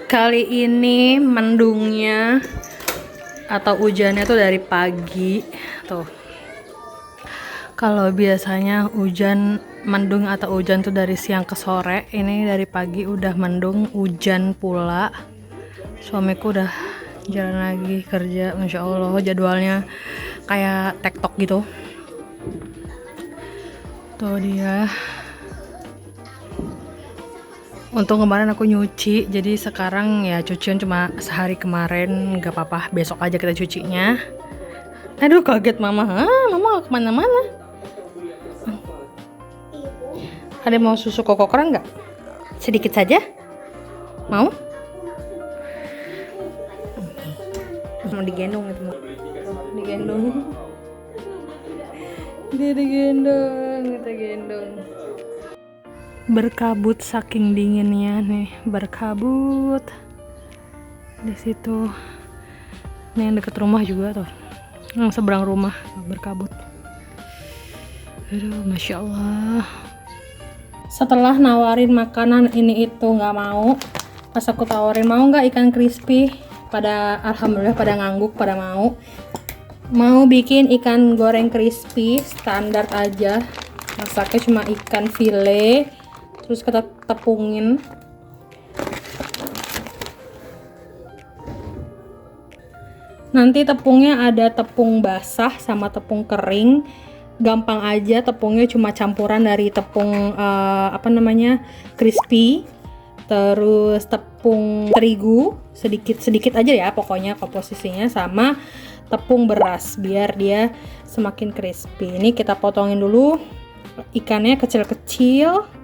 Kali ini mendungnya atau hujannya tuh dari pagi tuh. Kalau biasanya hujan mendung atau hujan tuh dari siang ke sore, ini dari pagi udah mendung, hujan pula. Suamiku udah jalan lagi kerja, masya Allah jadwalnya kayak tektok gitu. Tuh dia. Untung kemarin aku nyuci, jadi sekarang ya cucian cuma sehari kemarin, gak apa-apa, besok aja kita cucinya. Aduh kaget mama, mama gak kemana-mana. Ada mau susu koko keran nggak? Sedikit saja? Mau? Mau digendong itu mau. Digendong. Dia digendong, kita gendong. Berkabut saking dinginnya nih, berkabut di situ. Ini yang deket rumah juga tuh, yang seberang rumah berkabut. Aduh, masya Allah. Setelah nawarin makanan ini itu nggak mau, pas aku tawarin mau nggak ikan crispy, pada alhamdulillah pada ngangguk, pada mau bikin ikan goreng crispy standar aja, masaknya cuma ikan file, terus kita tepungin. Nanti tepungnya ada tepung basah sama tepung kering, gampang aja, tepungnya cuma campuran dari tepung crispy, terus tepung terigu sedikit aja ya pokoknya komposisinya, sama tepung beras biar dia semakin crispy. Ini kita potongin dulu ikannya kecil-kecil.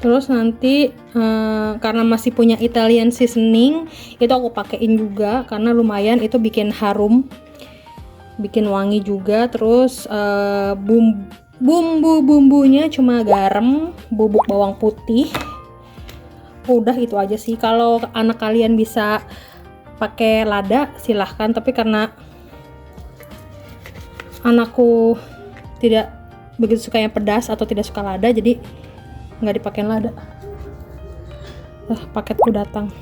Terus nanti karena masih punya Italian seasoning, itu aku pakein juga karena lumayan itu bikin harum, bikin wangi juga. Terus bumbunya cuma garam, bubuk bawang putih. Udah itu aja sih. Kalau anak kalian bisa pakai lada silahkan, tapi karena anakku tidak begitu suka yang pedas atau tidak suka lada, jadi nggak dipakein lada. Paketku datang.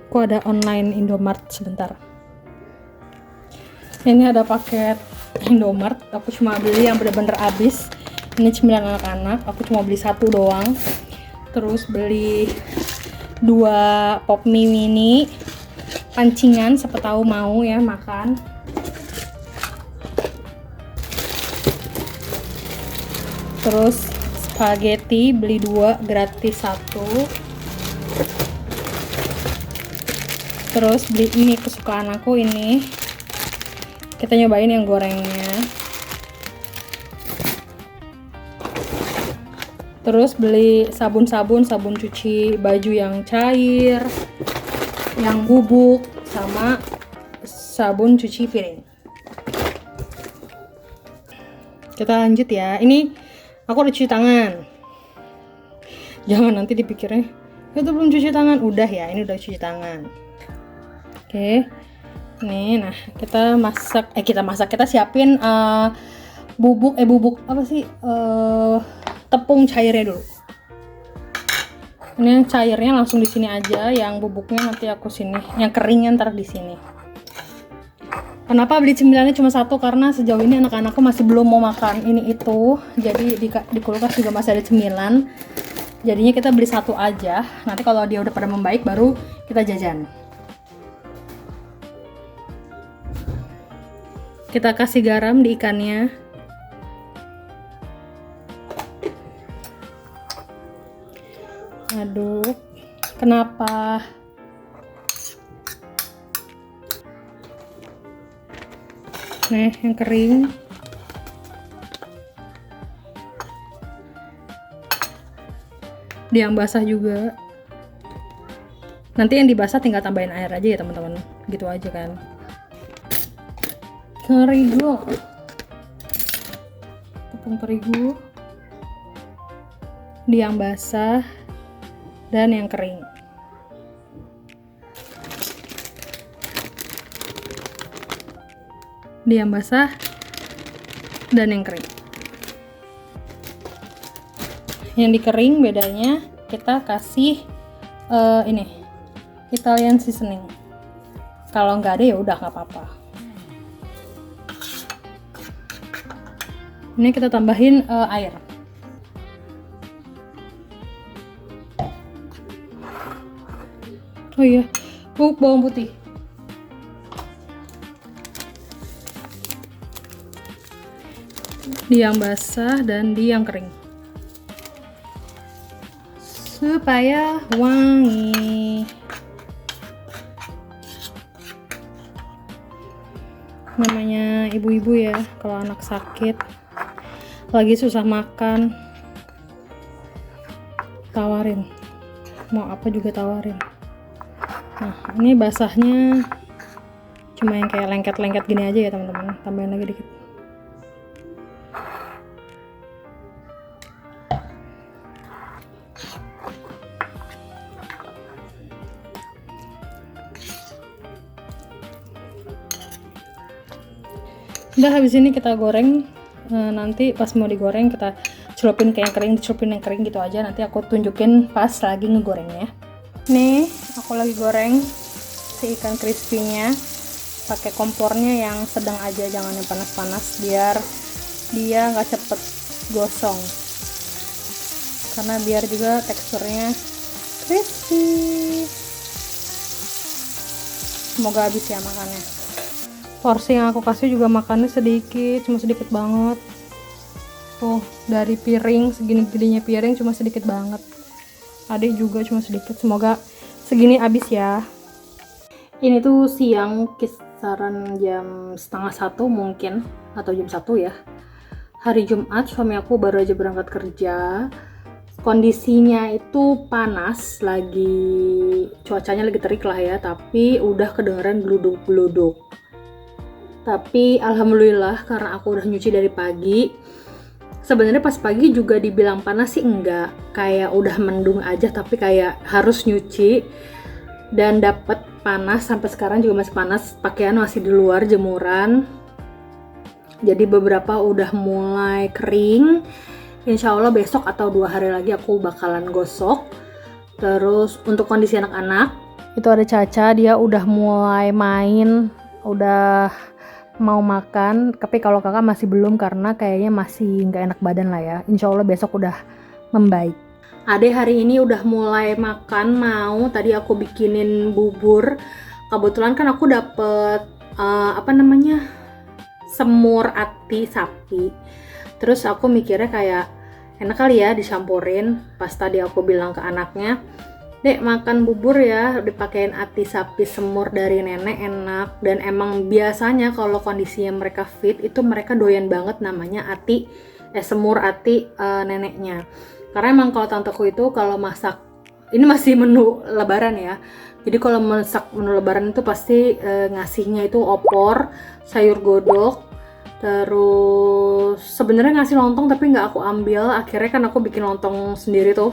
Aku ada online Indomart sebentar. Ini ada paket Indomart. Aku cuma beli yang bener-bener habis. Ini cemilan anak-anak. Aku cuma beli satu doang. Terus beli 2 pop mie mini pancingan, siapa tahu mau ya makan. Terus spaghetti beli 2 gratis 1. Terus beli ini kesukaan aku, ini kita nyobain yang gorengnya. Terus beli sabun cuci baju yang cair, yang bubuk, sama sabun cuci piring. Kita lanjut ya. Ini aku udah cuci tangan. Jangan nanti dipikirnya itu belum cuci tangan. Udah ya, ini udah cuci tangan. Oke. Nih, nah kita siapin tepung cairnya dulu. Ini yang cairnya langsung di sini aja, yang bubuknya nanti aku sini, yang keringnya ntar di sini. Kenapa beli cemilannya cuma 1? Karena sejauh ini anak-anakku masih belum mau makan ini itu, jadi di kulkas juga masih ada cemilan. Jadinya kita beli 1 aja. Nanti kalau dia udah pada membaik baru kita jajan. Kita kasih garam di ikannya. Aduk. Kenapa? Nih yang kering. Di yang basah juga. Nanti yang dibasah tinggal tambahin air aja ya teman-teman. Gitu aja kan. Terigu. Tepung terigu. Di yang basah dan yang kering. Di yang basah dan yang kering. yang dikering bedanya kita kasih ini Italian seasoning. Kalau nggak ada ya udah nggak apa-apa. Ini kita tambahin air. Oh iya, bubuk bawang putih. Di yang basah dan di yang kering. Supaya wangi. Namanya ibu-ibu ya, kalau anak sakit lagi susah makan, tawarin, mau apa juga tawarin. Nah ini basahnya cuma yang kayak lengket-lengket gini aja ya teman-teman, tambahin lagi dikit. Udah, habis ini kita goreng. Nanti pas mau digoreng kita celupin ke yang kering, dicelupin yang kering gitu aja. Nanti aku tunjukin pas lagi ngegorengnya. Nih aku lagi goreng si ikan crispy-nya pakai kompornya yang sedang aja, jangan yang panas-panas biar dia nggak cepet gosong, karena biar juga teksturnya crispy. Semoga habis ya makannya. Porsi yang aku kasih juga makannya sedikit, cuma sedikit banget. Tuh, dari piring segini-gininya piring cuma sedikit banget. Adik juga cuma sedikit. Semoga segini habis ya. Ini tuh siang, kisaran jam 12:30 mungkin, atau jam 1 ya. Hari Jumat, suami aku baru aja berangkat kerja. Kondisinya itu panas, cuacanya lagi terik lah ya, tapi udah kedengeran geluduk-geluduk. Tapi alhamdulillah karena aku udah nyuci dari pagi. Sebenarnya pas pagi juga dibilang panas sih enggak, kayak udah mendung aja, tapi kayak harus nyuci dan dapet panas. Sampai sekarang juga masih panas, pakaian masih di luar jemuran. Jadi beberapa udah mulai kering. Insya Allah besok atau 2 hari lagi aku bakalan gosok. Terus untuk kondisi anak-anak, itu ada Caca, dia udah mulai main, udah mau makan, tapi kalau kakak masih belum karena kayaknya masih nggak enak badan lah ya. Insya Allah besok udah membaik. Ade hari ini udah mulai makan, tadi aku bikinin bubur. Kebetulan kan aku dapet semur ati sapi. Terus aku mikirnya kayak enak kali ya dicampurin. Pas tadi aku bilang ke anaknya, Dek makan bubur ya, dipakein ati sapi semur dari nenek, enak. Dan emang biasanya kalau kondisinya mereka fit itu mereka doyan banget namanya semur ati neneknya. Karena emang kalau tanteku itu kalau masak, ini masih menu lebaran ya, jadi kalau masak menu lebaran itu pasti ngasihnya itu opor, sayur godok, terus sebenarnya ngasih lontong tapi nggak aku ambil. Akhirnya kan aku bikin lontong sendiri tuh.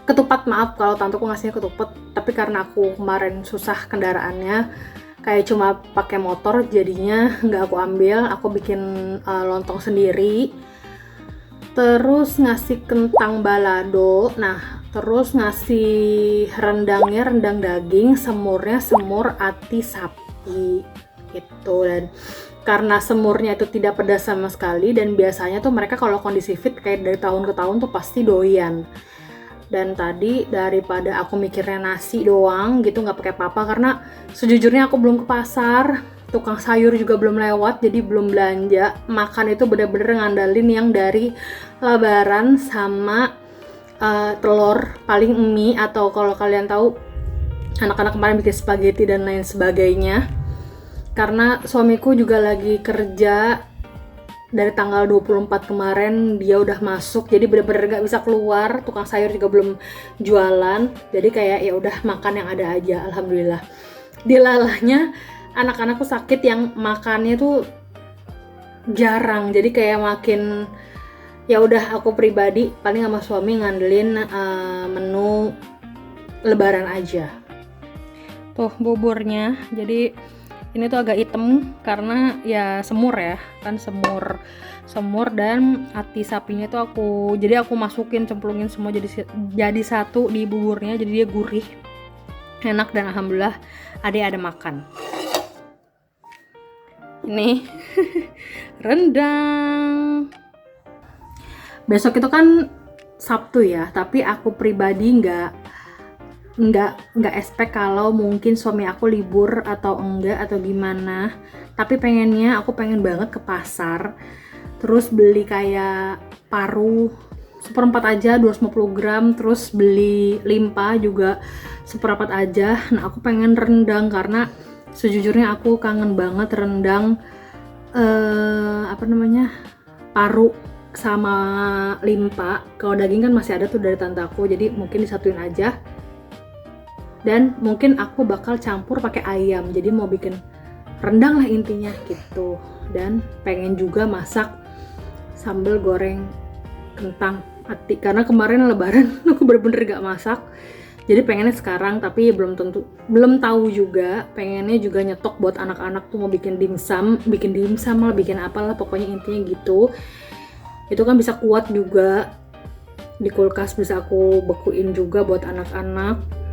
Ketupat, maaf kalau tanteku ngasihnya ketupat, tapi karena aku kemarin susah kendaraannya, kayak cuma pakai motor, jadinya nggak aku ambil. Aku bikin lontong sendiri. Terus ngasih kentang balado, nah terus ngasih rendangnya rendang daging, semurnya semur ati sapi gitu. Dan karena semurnya itu tidak pedas sama sekali, dan biasanya tuh mereka kalau kondisi fit kayak dari tahun ke tahun tuh pasti doyan. Dan tadi daripada aku mikirnya nasi doang gitu nggak pakai apa-apa, karena sejujurnya aku belum ke pasar, tukang sayur juga belum lewat, jadi belum belanja. Makan itu bener-bener ngandalin yang dari lebaran sama telur, paling mie, atau kalau kalian tahu anak-anak kemarin bikin spaghetti dan lain sebagainya. Karena suamiku juga lagi kerja dari tanggal 24 kemarin, dia udah masuk, jadi bener-bener gak bisa keluar, tukang sayur juga belum jualan, jadi kayak ya udah makan yang ada aja. Alhamdulillah. Dilalahnya anak-anakku sakit yang makannya tuh jarang, jadi kayak makin ya udah aku pribadi paling sama suami ngandelin menu lebaran aja. Tuh buburnya, jadi Ini tuh agak hitam karena ya semur ya, kan semur dan hati sapinya tuh jadi aku masukin, cemplungin semua jadi satu di buburnya, jadi dia gurih, enak, dan alhamdulillah adek ada makan. Ini rendang. Besok itu kan Sabtu ya, tapi aku pribadi nggak expect kalau mungkin suami aku libur atau enggak atau gimana. Tapi aku pengen banget ke pasar, terus beli kayak paru seperempat aja 250 gram, terus beli limpa juga seperempat aja. Nah, aku pengen rendang karena sejujurnya aku kangen banget rendang paru sama limpa. Kalau daging kan masih ada tuh dari tante aku, jadi mungkin disatuin aja. Dan mungkin aku bakal campur pakai ayam, jadi mau bikin rendang lah intinya gitu. Dan pengen juga masak sambal goreng kentang ati, karena kemarin lebaran aku bener-bener gak masak, jadi pengennya sekarang. Tapi belum tahu juga, pengennya juga nyetok buat anak-anak tuh, mau bikin dimsum lah, bikin apalah, pokoknya intinya gitu. Itu kan bisa kuat juga di kulkas, bisa aku bekuin juga buat anak-anak.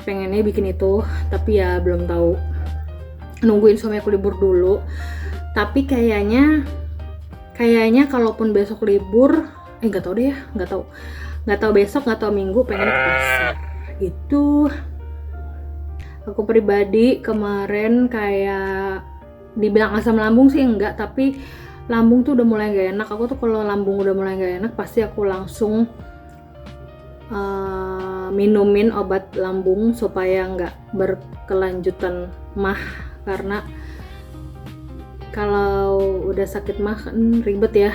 Pengennya bikin itu, tapi ya belum tahu, nungguin suami aku libur dulu. Tapi kayaknya kalaupun besok libur, nggak tahu deh ya, nggak tahu besok, nggak tahu minggu, pengen ke pasar itu. Aku pribadi kemarin kayak dibilang asam lambung sih enggak, tapi lambung tuh udah mulai gak enak. Aku tuh kalau lambung udah mulai gak enak pasti aku langsung minumin obat lambung supaya nggak berkelanjutan mah, karena kalau udah sakit mah kan ribet ya.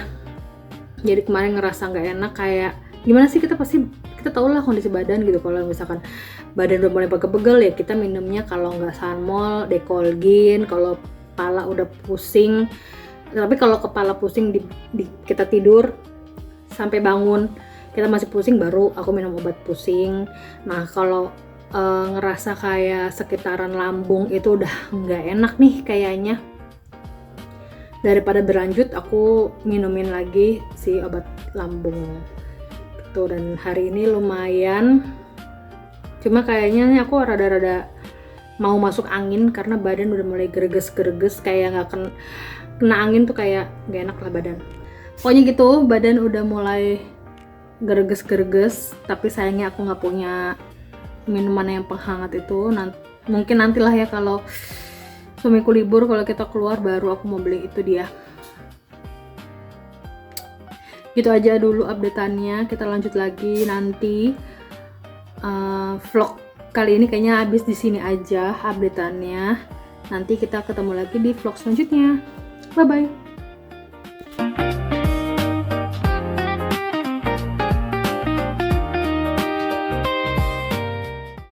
Jadi kemarin ngerasa nggak enak, kayak gimana sih, kita tahu lah kondisi badan gitu. Kalau misalkan badan udah mulai pegel-pegel ya kita minumnya, kalau nggak Sanmol, Decolgin. Kalau kepala udah pusing, tapi kalau kepala pusing kita tidur sampai bangun kita masih pusing, baru aku minum obat pusing. Nah kalau ngerasa kayak sekitaran lambung itu udah nggak enak nih kayaknya, daripada berlanjut aku minumin lagi si obat lambung gitu. Dan hari ini lumayan, cuma kayaknya aku rada-rada mau masuk angin karena badan udah mulai greges-greges, kayak nggak kena angin tuh kayak nggak enak lah badan. Pokoknya gitu, badan udah mulai greges-greges, tapi sayangnya aku nggak punya minuman yang penghangat itu. Mungkin nantilah ya, kalau suamiku libur, kalau kita keluar baru aku mau beli itu dia. Gitu aja dulu updateannya, kita lanjut lagi nanti. Vlog kali ini kayaknya habis di sini aja updateannya. Nanti kita ketemu lagi di vlog selanjutnya. Bye bye.